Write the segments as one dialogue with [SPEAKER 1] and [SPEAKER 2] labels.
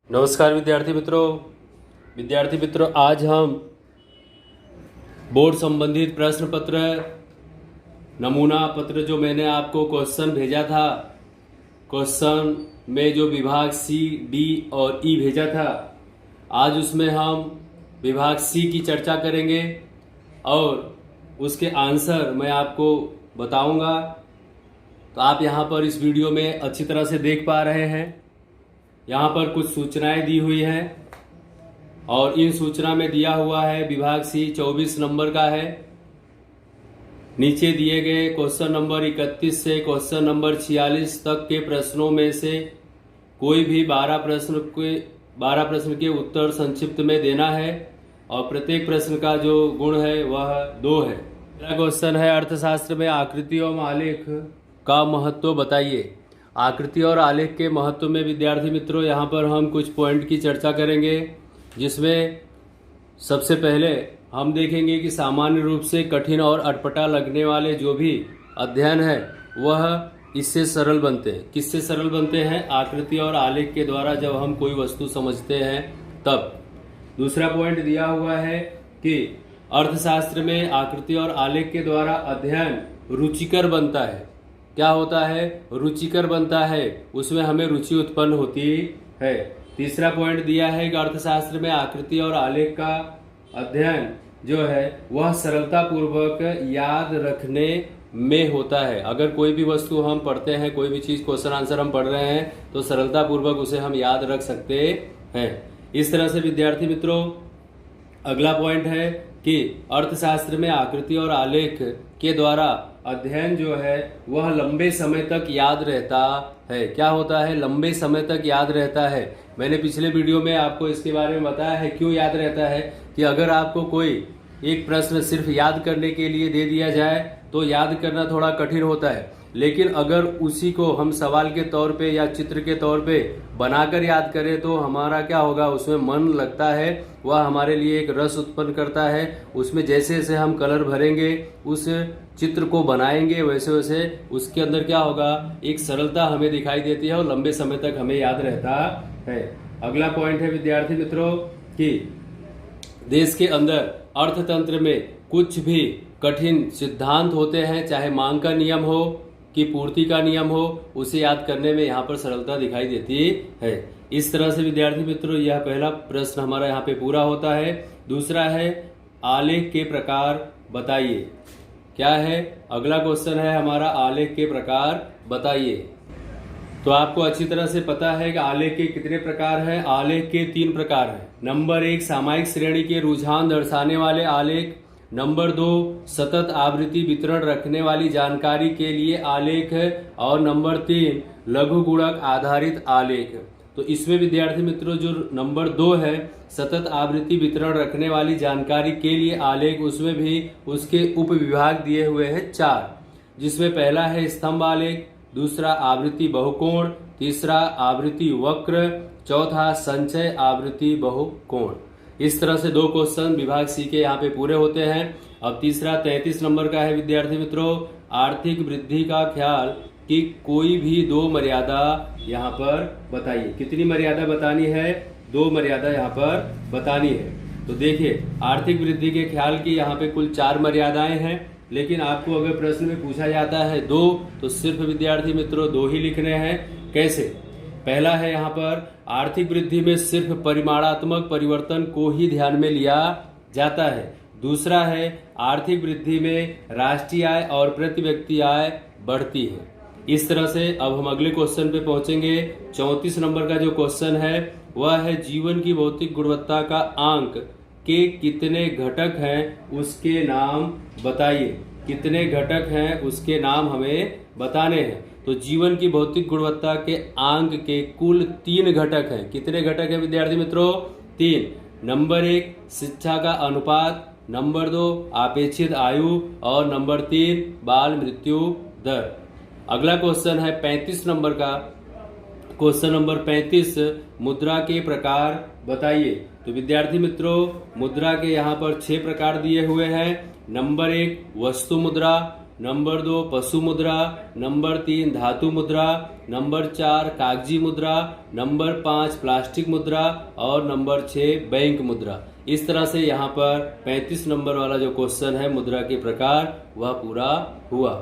[SPEAKER 1] नमस्कार विद्यार्थी मित्रों, आज हम बोर्ड संबंधित प्रश्न पत्र नमूना पत्र जो मैंने आपको क्वेश्चन भेजा था, क्वेश्चन में जो विभाग सी, डी और ई भेजा था, आज उसमें हम विभाग सी की चर्चा करेंगे और उसके आंसर मैं आपको बताऊंगा। तो आप यहाँ पर इस वीडियो में अच्छी तरह से देख पा रहे हैं। यहाँ पर कुछ सूचनाएं दी हुई हैं और इन सूचना में दिया हुआ है विभाग सी 24 नंबर का है। नीचे दिए गए क्वेश्चन नंबर 31 से क्वेश्चन नंबर 46 तक के प्रश्नों में से कोई भी 12 प्रश्न के उत्तर संक्षिप्त में देना है और प्रत्येक प्रश्न का जो गुण है वह 2 है। पहला क्वेश्चन है, अर्थशास्त्र में आकृति और आलेख का महत्व बताइए। आकृति और आलेख के महत्व में विद्यार्थी मित्रों यहाँ पर हम कुछ पॉइंट की चर्चा करेंगे, जिसमें सबसे पहले हम देखेंगे कि सामान्य रूप से कठिन और अटपटा लगने वाले जो भी अध्ययन है वह इससे सरल बनते हैं। किससे सरल बनते हैं? आकृति और आलेख के द्वारा जब हम कोई वस्तु समझते हैं तब। दूसरा पॉइंट दिया हुआ है कि अर्थशास्त्र में आकृति और आलेख के द्वारा अध्ययन रुचिकर बनता है। क्या होता है? रुचिकर बनता है, उसमें हमें रुचि उत्पन्न होती है। तीसरा पॉइंट दिया है कि अर्थशास्त्र में आकृति और आलेख का अध्ययन जो है वह सरलता पूर्वक याद रखने में होता है। अगर कोई भी वस्तु हम पढ़ते हैं, कोई भी चीज क्वेश्चन आंसर हम पढ़ रहे हैं तो सरलता पूर्वक उसे हम याद रख सकते हैं। इस तरह से विद्यार्थी मित्रों अगला पॉइंट है कि अर्थशास्त्र में आकृति और आलेख के द्वारा अध्ययन जो है वह लंबे समय तक याद रहता है। क्या होता है? लंबे समय तक याद रहता है। मैंने पिछले वीडियो में आपको इसके बारे में बताया है क्यों याद रहता है, कि अगर आपको कोई एक प्रश्न सिर्फ याद करने के लिए दे दिया जाए तो याद करना थोड़ा कठिन होता है, लेकिन अगर उसी को हम सवाल के तौर पे या चित्र के तौर पे बनाकर याद करें तो हमारा क्या होगा, उसमें मन लगता है, वह हमारे लिए एक रस उत्पन्न करता है। उसमें जैसे जैसे हम कलर भरेंगे, उस चित्र को बनाएंगे, वैसे वैसे उसके अंदर क्या होगा, एक सरलता हमें दिखाई देती है और लंबे समय तक हमें याद रहता है। अगला पॉइंट है विद्यार्थी मित्रों कि देश के अंदर अर्थतंत्र में कुछ भी कठिन सिद्धांत होते हैं, चाहे मांग का नियम हो कि पूर्ति का नियम हो, उसे याद करने में यहाँ पर सरलता दिखाई देती है। इस तरह से विद्यार्थी मित्रों यह पहला प्रश्न हमारा यहाँ पे पूरा होता है। दूसरा है, आलेख के प्रकार बताइए। क्या है? अगला क्वेश्चन है हमारा, आलेख के प्रकार बताइए। तो आपको अच्छी तरह से पता है कि आलेख के कितने प्रकार हैं। आलेख के 3 प्रकार हैं। नंबर 1, सामयिक श्रेणी के रुझान दर्शाने वाले आलेख। नंबर 2, सतत आवृत्ति वितरण रखने वाली जानकारी के लिए आलेख है। और नंबर 3, लघु गुणक आधारित आलेख। तो इसमें विद्यार्थी मित्रों जो नंबर 2 है, सतत आवृत्ति वितरण रखने वाली जानकारी के लिए आलेख, उसमें भी उसके उप विभाग दिए हुए हैं 4, जिसमें पहला है स्तंभ आलेख, दूसरा आवृत्ति बहुकोण, तीसरा आवृत्ति वक्र, चौथा संचय आवृत्ति बहुकोण। इस तरह से 2 क्वेश्चन विभाग सी के यहाँ पे पूरे होते हैं। अब तीसरा 33 नंबर का है विद्यार्थी मित्रों, आर्थिक वृद्धि का ख्याल कि कोई भी 2 मर्यादा यहाँ पर बताइए। कितनी मर्यादा बतानी है? 2 मर्यादा यहाँ पर बतानी है। तो देखिए, आर्थिक वृद्धि के ख्याल की यहाँ पे कुल 4 मर्यादाएं हैं, लेकिन आपको अगर प्रश्न में पूछा जाता है 2, तो सिर्फ विद्यार्थी मित्रों 2 ही लिखने हैं। कैसे? पहला है यहाँ पर, आर्थिक वृद्धि में सिर्फ परिमाणात्मक परिवर्तन को ही ध्यान में लिया जाता है। दूसरा है, आर्थिक वृद्धि में राष्ट्रीय आय और प्रति व्यक्ति आय बढ़ती है। इस तरह से अब हम अगले क्वेश्चन पे पहुंचेंगे। 34 नंबर का जो क्वेश्चन है वह है, जीवन की भौतिक गुणवत्ता का आंक के कितने घटक हैं उसके नाम बताइए। कितने घटक हैं उसके नाम हमें बताने हैं। तो जीवन की भौतिक गुणवत्ता के आंक के कुल 3 घटक हैं। कितने घटक हैं विद्यार्थी मित्रों? 3। नंबर 1, शिक्षा का अनुपात। नंबर 2, अपेक्षित आयु। और नंबर 3, बाल मृत्यु दर। अगला क्वेश्चन है 35 नंबर का। क्वेश्चन नंबर 35, मुद्रा के प्रकार बताइए। तो विद्यार्थी मित्रों मुद्रा के यहाँ पर 6 प्रकार दिए हुए हैं। नंबर 1, वस्तु मुद्रा। नंबर 2 पशु मुद्रा, नंबर 3 धातु मुद्रा, नंबर 4 कागजी मुद्रा, नंबर 5 प्लास्टिक मुद्रा और नंबर 6 बैंक मुद्रा। इस तरह से यहाँ पर 35 नंबर वाला जो क्वेश्चन है मुद्रा के प्रकार वह पूरा हुआ।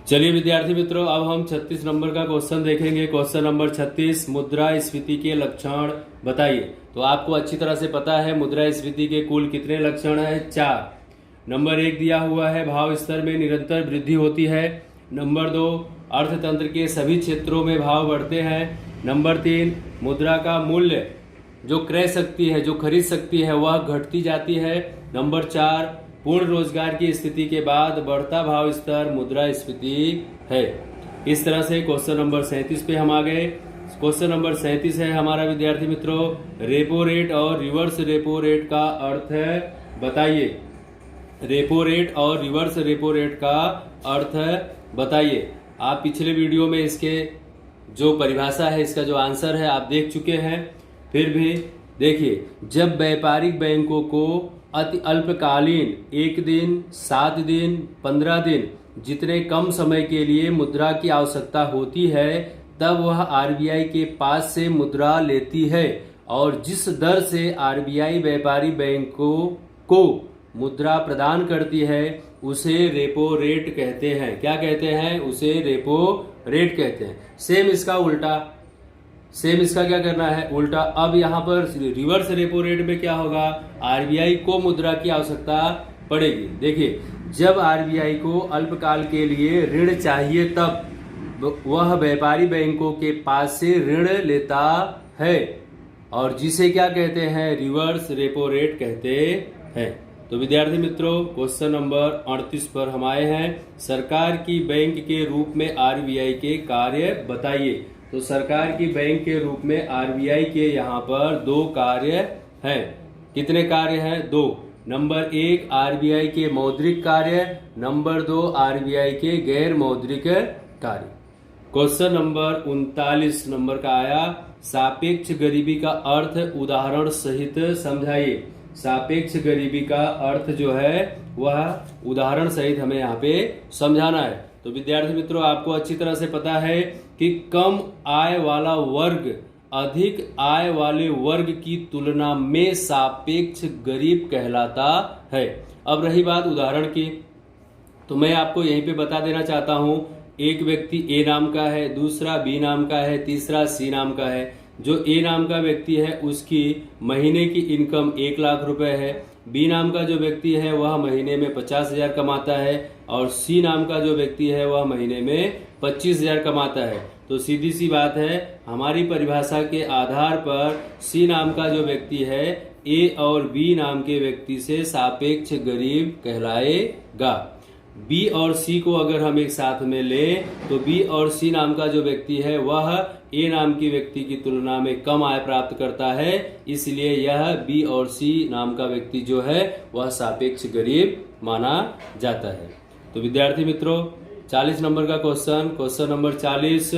[SPEAKER 1] चलिए विद्यार्थी मित्रों, अब हम 36 नंबर का क्वेश्चन देखेंगे। क्वेश्चन नंबर 36, मुद्रास्फीति के लक्षण बताइए। तो आपको अच्छी तरह से पता है मुद्रास्फीति के कुल कितने लक्षण हैं? 4। नंबर 1 दिया हुआ है भाव स्तर में निरंतर वृद्धि होती है। नंबर 2 अर्थतंत्र के सभी क्षेत्रों में भाव बढ़ते हैं। नंबर 3 मुद्रा का मूल्य जो क्रय शक्ति है, जो खरीद शक्ति है, वह घटती जाती है। नंबर 4 पूर्ण रोजगार की स्थिति के बाद बढ़ता भाव स्तर मुद्रास्फीति है। इस तरह से क्वेश्चन नंबर 37 पे हम आ गए। क्वेश्चन नंबर 37 है हमारा विद्यार्थी मित्रों, रेपो रेट और रिवर्स रेपो रेट का अर्थ बताइए। रेपो रेट और रिवर्स रेपो रेट का अर्थ बताइए। आप पिछले वीडियो में इसके जो परिभाषा है, इसका जो आंसर है आप देख चुके हैं। फिर भी देखिए, जब व्यापारिक बैंकों को अति अल्पकालीन 1 दिन, 7 दिन, 15 दिन जितने कम समय के लिए मुद्रा की आवश्यकता होती है, तब वह आरबीआई के पास से मुद्रा लेती है और जिस दर से आरबीआई व्यापारी बैंकों को मुद्रा प्रदान करती है उसे रेपो रेट कहते हैं। क्या कहते हैं? उसे रेपो रेट कहते हैं। सेम इसका क्या करना है? उल्टा। अब यहाँ पर रिवर्स रेपो रेट में क्या होगा? आरबीआई को मुद्रा की आवश्यकता पड़ेगी। देखिए, जब आरबीआई को अल्पकाल के लिए ऋण चाहिए तब वह व्यापारी बैंकों के पास से ऋण लेता है और जिसे क्या कहते हैं? रिवर्स रेपो रेट कहते हैं। तो विद्यार्थी मित्रों, क्वेश्चन नंबर 38 पर हम आए हैं। सरकार की बैंक के रूप में आरबीआई के कार्य बताइए। तो सरकार की बैंक के रूप में आरबीआई के यहाँ पर 2 कार्य हैं। कितने कार्य हैं? 2। नंबर 1 आरबीआई के मौद्रिक कार्य, नंबर 2 आरबीआई के गैर मौद्रिक कार्य। क्वेश्चन नंबर 39 नंबर का आया, सापेक्ष गरीबी का अर्थ उदाहरण सहित समझाइए। सापेक्ष गरीबी का अर्थ जो है वह उदाहरण सहित हमें यहाँ पे समझाना है। तो विद्यार्थी मित्रों, आपको अच्छी तरह से पता है कि कम आय वाला वर्ग अधिक आय वाले वर्ग की तुलना में सापेक्ष गरीब कहलाता है। अब रही बात उदाहरण की, तो मैं आपको यहीं पे बता देना चाहता हूं, एक व्यक्ति ए नाम का है, दूसरा बी नाम का है, तीसरा सी नाम का है। जो ए नाम का व्यक्ति है उसकी महीने की इनकम 1 लाख रुपए है। बी नाम का जो व्यक्ति है वह महीने में 50,000 कमाता है और सी नाम का जो व्यक्ति है वह महीने में 25,000 कमाता है। तो सीधी सी बात है, हमारी परिभाषा के आधार पर सी नाम का जो व्यक्ति है ए और बी नाम के व्यक्ति से सापेक्ष गरीब कहलाएगा। बी और सी को अगर हम एक साथ में लें तो बी और सी नाम का जो व्यक्ति है वह ए नाम की व्यक्ति की तुलना में कम आय प्राप्त करता है, इसलिए यह बी और सी नाम का व्यक्ति जो है वह सापेक्ष गरीब माना जाता है। तो विद्यार्थी मित्रों, 40 नंबर का क्वेश्चन नंबर 40,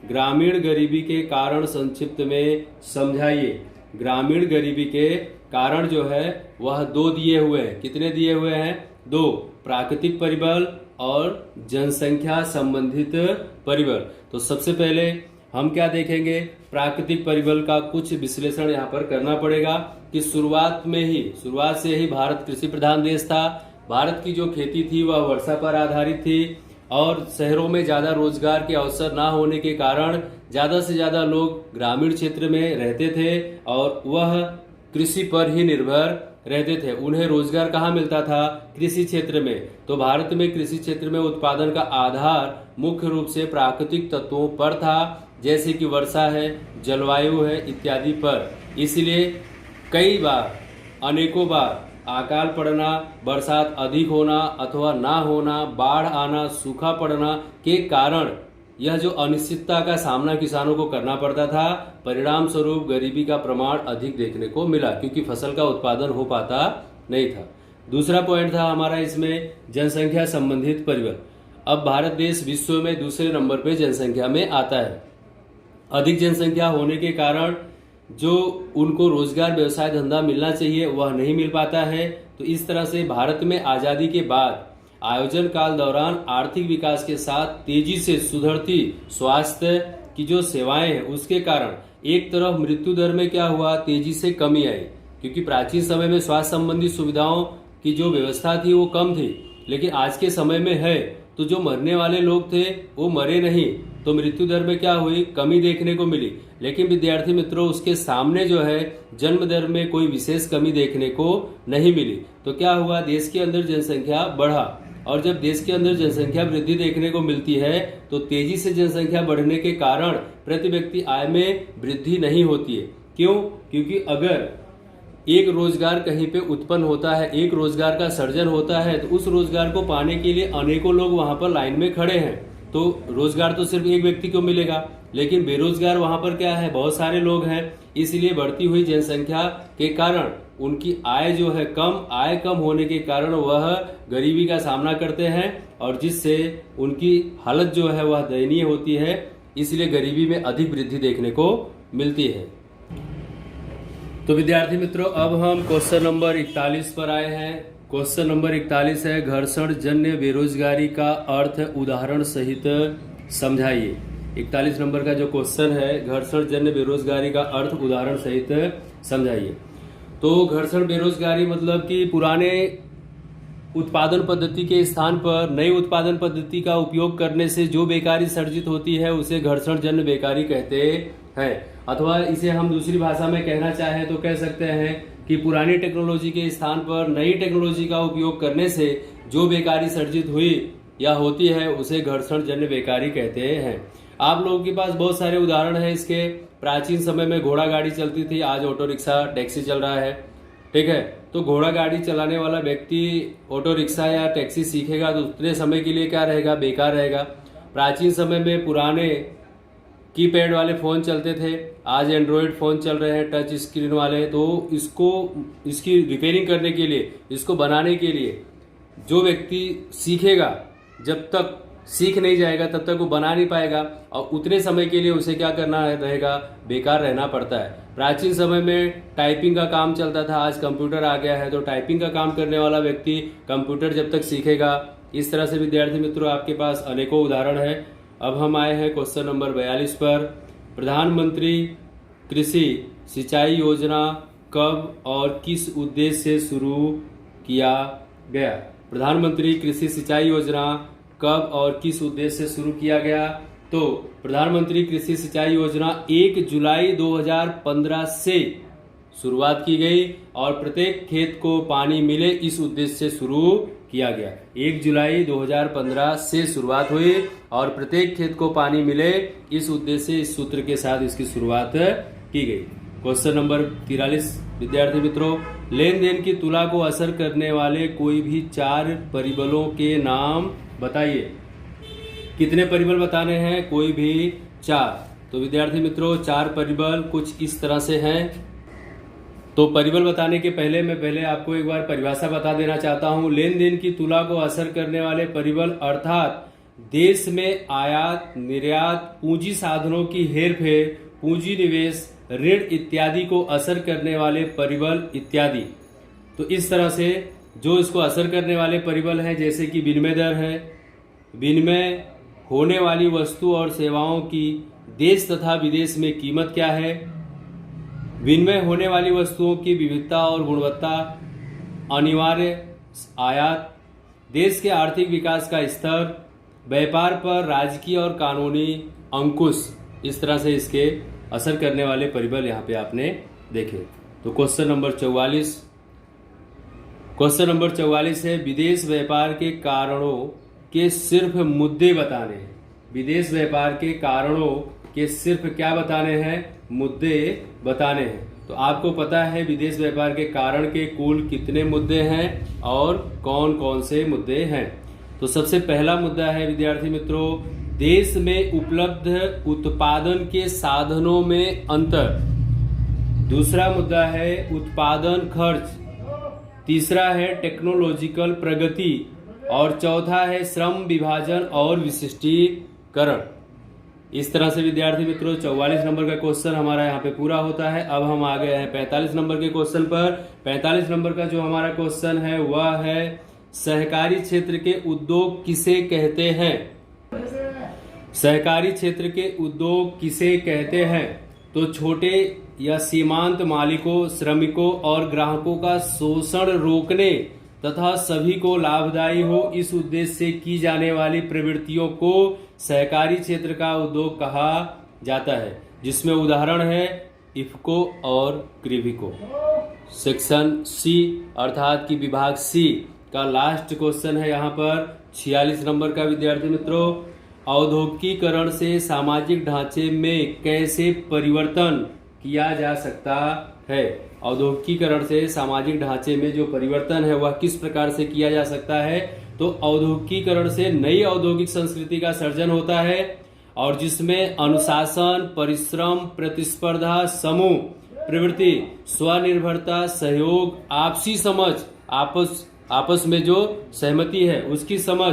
[SPEAKER 1] ग्रामीण गरीबी के कारण संक्षिप्त में समझाइए। ग्रामीण गरीबी के कारण जो है वह 2 दिए हुए हैं। कितने दिए हुए हैं? 2। प्राकृतिक परिबल और जनसंख्या संबंधित परिबल। तो सबसे पहले हम क्या देखेंगे? प्राकृतिक परिबल का कुछ विश्लेषण यहाँ पर करना पड़ेगा कि शुरुआत से ही भारत कृषि प्रधान देश था। भारत की जो खेती थी वह वर्षा पर आधारित थी और शहरों में ज्यादा रोजगार के अवसर ना होने के कारण ज्यादा से ज्यादा लोग ग्रामीण क्षेत्र में रहते थे और वह कृषि पर ही निर्भर रहते थे। उन्हें रोजगार कहाँ मिलता था? कृषि क्षेत्र में। तो भारत में कृषि क्षेत्र में उत्पादन का आधार मुख्य रूप से प्राकृतिक तत्वों पर था, जैसे कि वर्षा है, जलवायु है इत्यादि पर। इसलिए कई बार, अनेकों बार अकाल पड़ना, बरसात अधिक होना अथवा ना होना, बाढ़ आना, सूखा पड़ना के कारण यह जो अनिश्चितता का सामना किसानों को करना पड़ता था, परिणाम स्वरूप गरीबी का प्रमाण अधिक देखने को मिला क्योंकि फसल का उत्पादन हो पाता नहीं था। दूसरा पॉइंट था हमारा इसमें जनसंख्या संबंधित परिबल। अब भारत देश विश्व में दूसरे नंबर पे जनसंख्या में आता है। अधिक जनसंख्या होने के कारण जो उनको रोजगार, व्यवसाय, धंधा मिलना चाहिए वह नहीं मिल पाता है। तो इस तरह से भारत में आजादी के बाद आयोजन काल दौरान आर्थिक विकास के साथ तेजी से सुधरती स्वास्थ्य की जो सेवाएं हैं उसके कारण एक तरफ मृत्यु दर में क्या हुआ, तेजी से कमी आई। क्योंकि प्राचीन समय में स्वास्थ्य संबंधी सुविधाओं की जो व्यवस्था थी वो कम थी, लेकिन आज के समय में है तो जो मरने वाले लोग थे वो मरे नहीं, तो मृत्यु दर में क्या हुई, कमी देखने को मिली। लेकिन विद्यार्थी मित्रों उसके सामने जो है जन्म दर में कोई विशेष कमी देखने को नहीं मिली। तो क्या हुआ, देश के अंदर जनसंख्या बढ़ा, और जब देश के अंदर जनसंख्या वृद्धि देखने को मिलती है तो तेजी से जनसंख्या बढ़ने के कारण प्रति व्यक्ति आय में वृद्धि नहीं होती है। क्यों? क्योंकि अगर एक रोजगार कहीं पे उत्पन्न होता है, एक रोजगार का सर्जन होता है, तो उस रोजगार को पाने के लिए अनेकों लोग वहां पर लाइन में खड़े हैं। तो रोजगार तो सिर्फ एक व्यक्ति को मिलेगा, लेकिन बेरोजगार वहां पर क्या है, बहुत सारे लोग हैं। इसलिए बढ़ती हुई जनसंख्या के कारण उनकी आय जो है आय कम होने के कारण वह गरीबी का सामना करते हैं, और जिससे उनकी हालत जो है वह दयनीय होती है। इसलिए गरीबी में अधिक वृद्धि देखने को मिलती है। तो विद्यार्थी मित्रों अब हम क्वेश्चन नंबर 41 पर आए हैं। क्वेश्चन नंबर 41 है, घर्षण जन्य बेरोजगारी का अर्थ उदाहरण सहित समझाइए। 41 नंबर का जो क्वेश्चन है, घर्षण जन्य बेरोजगारी का अर्थ उदाहरण सहित समझाइए। तो घर्षण बेरोजगारी मतलब कि पुराने उत्पादन पद्धति के स्थान पर नई उत्पादन पद्धति का उपयोग करने से जो बेकारी सर्जित होती है उसे घर्षण जन्य बेकारी कहते हैं। अथवा इसे हम दूसरी भाषा में कहना चाहें तो कह सकते हैं कि पुरानी टेक्नोलॉजी के स्थान पर नई टेक्नोलॉजी का उपयोग करने से जो बेकारी सर्जित हुई या होती है उसे घर्षण जन्य बेकारी कहते हैं। आप लोगों के पास बहुत सारे उदाहरण हैं इसके। प्राचीन समय में घोड़ा गाड़ी चलती थी, आज ऑटो रिक्शा टैक्सी चल रहा है, ठीक है। तो घोड़ा गाड़ी चलाने वाला व्यक्ति ऑटो रिक्शा या टैक्सी सीखेगा तो उतने समय के लिए क्या रहेगा, बेकार रहेगा। प्राचीन समय में पुराने कीपैड वाले फोन चलते थे, आज एंड्रॉयड फोन चल रहे हैं टच स्क्रीन वाले। तो इसकी रिपेयरिंग करने के लिए, इसको बनाने के लिए जो व्यक्ति सीखेगा, जब तक सीख नहीं जाएगा तब तक वो बना नहीं पाएगा, और उतने समय के लिए उसे क्या करना रहेगा, बेकार रहना पड़ता है। प्राचीन समय में टाइपिंग का काम चलता था, आज कंप्यूटर आ गया है, तो टाइपिंग का काम करने वाला व्यक्ति कंप्यूटर जब तक सीखेगा। इस तरह से विद्यार्थी मित्रों आपके पास अनेकों उदाहरण है। अब हम आए हैं क्वेश्चन नंबर 42 पर। प्रधानमंत्री कृषि सिंचाई योजना कब और किस उद्देश्य से शुरू किया गया? प्रधानमंत्री कृषि सिंचाई योजना कब और किस उद्देश्य से शुरू किया गया? तो प्रधानमंत्री कृषि सिंचाई योजना 1 जुलाई 2015 से शुरुआत की गई और प्रत्येक खेत को पानी मिले इस उद्देश्य से शुरू किया गया। 1 जुलाई 2015 से शुरुआत हुई और प्रत्येक खेत को पानी मिले इस उद्देश्य से इस सूत्र के साथ इसकी शुरुआत की गई। क्वेश्चन नंबर 43 विद्यार्थी मित्रों, लेन देन की तुला को असर करने वाले कोई भी 4 परिबलों के नाम बताइए। कितने परिबल बताने हैं? कोई भी 4। तो विद्यार्थी मित्रों 4 परिबल कुछ इस तरह से हैं। तो परिबल बताने के पहले आपको एक बार परिभाषा बता देना चाहता हूं। लेन देन की तुला को असर करने वाले परिबल अर्थात देश में आयात निर्यात, पूंजी साधनों की हेरफेर, पूंजी निवेश, ऋण इत्यादि को असर करने वाले परिबल इत्यादि। तो इस तरह से जो इसको असर करने वाले परिबल हैं, जैसे कि विनिमय दर है, विनिमय होने वाली वस्तु और सेवाओं की देश तथा विदेश में कीमत क्या है, विनिमय होने वाली वस्तुओं की विविधता और गुणवत्ता, अनिवार्य आयात, देश के आर्थिक विकास का स्तर, व्यापार पर राजकीय और कानूनी अंकुश। इस तरह से इसके असर करने वाले परिबल यहाँ पे आपने देखे। तो क्वेश्चन नंबर 44 है, विदेश व्यापार के कारणों के सिर्फ मुद्दे बताने हैं। विदेश व्यापार के कारणों के सिर्फ क्या बताने हैं? मुद्दे बताने हैं। तो आपको पता है विदेश व्यापार के कारण के कुल कितने मुद्दे हैं और कौन कौन से मुद्दे हैं। तो सबसे पहला मुद्दा है विद्यार्थी मित्रों, देश में उपलब्ध उत्पादन के साधनों में अंतर। दूसरा मुद्दा है उत्पादन खर्च। तीसरा है टेक्नोलॉजिकल प्रगति और चौथा है श्रम विभाजन और विशिष्टीकरण। इस तरह से विद्यार्थी मित्रों 44 नंबर का क्वेश्चन हमारा यहाँ पे पूरा होता है। अब हम आ गए हैं 45 नंबर के क्वेश्चन पर। 45 नंबर का जो हमारा क्वेश्चन है वह है सहकारी क्षेत्र के उद्योग किसे कहते हैं? सहकारी क्षेत्र के उद्योग किसे कहते हैं? तो छोटे या सीमांत मालिकों, श्रमिकों और ग्राहकों का शोषण रोकने तथा सभी को लाभदायी हो इस उद्देश्य से की जाने वाली प्रवृत्तियों को सहकारी क्षेत्र का उद्योग कहा जाता है, जिसमें उदाहरण है इफको और क्रिविको। सेक्शन सी अर्थात कि विभाग सी का लास्ट क्वेश्चन है यहाँ पर 46 नंबर का। विद्यार्थी मित्रों, औद्योगिकीकरण से सामाजिक ढांचे में कैसे परिवर्तन किया जा सकता है? औद्योगिकीकरण से सामाजिक ढांचे में जो परिवर्तन है वह किस प्रकार से किया जा सकता है? तो औद्योगिकीकरण से नई औद्योगिक संस्कृति का सर्जन होता है और जिसमें अनुशासन, परिश्रम, प्रतिस्पर्धा, समूह प्रवृत्ति, स्वनिर्भरता, सहयोग, आपसी समझ, आपस में जो सहमति है उसकी समझ,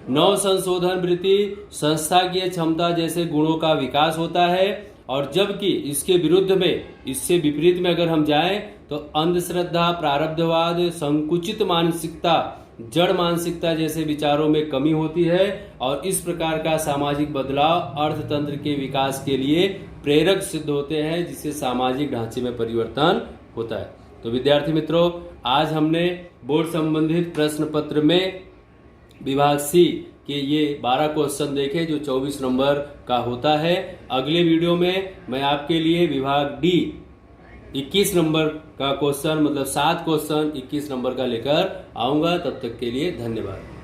[SPEAKER 1] नव संशोधन वृत्ति, संस्थाकीय क्षमता जैसे गुणों का विकास होता है। और जबकि इसके विरुद्ध में, इससे विपरीत में अगर हम जाएं तो अंधश्रद्धा, प्रारब्धवाद, संकुचित मानसिकता, जड़ मानसिकता जैसे विचारों में कमी होती है और इस प्रकार का सामाजिक बदलाव अर्थतंत्र के विकास के लिए प्रेरक सिद्ध होते हैं, जिससे सामाजिक ढांचे में परिवर्तन होता है। तो विद्यार्थी मित्रों, आज हमने बोर्ड संबंधित प्रश्न पत्र में विभाग सी के ये 12 क्वेश्चन देखे जो 24 नंबर का होता है। अगले वीडियो में मैं आपके लिए विभाग डी 21 नंबर का क्वेश्चन, मतलब 7 क्वेश्चन 21 नंबर का लेकर आऊंगा। तब तक के लिए धन्यवाद।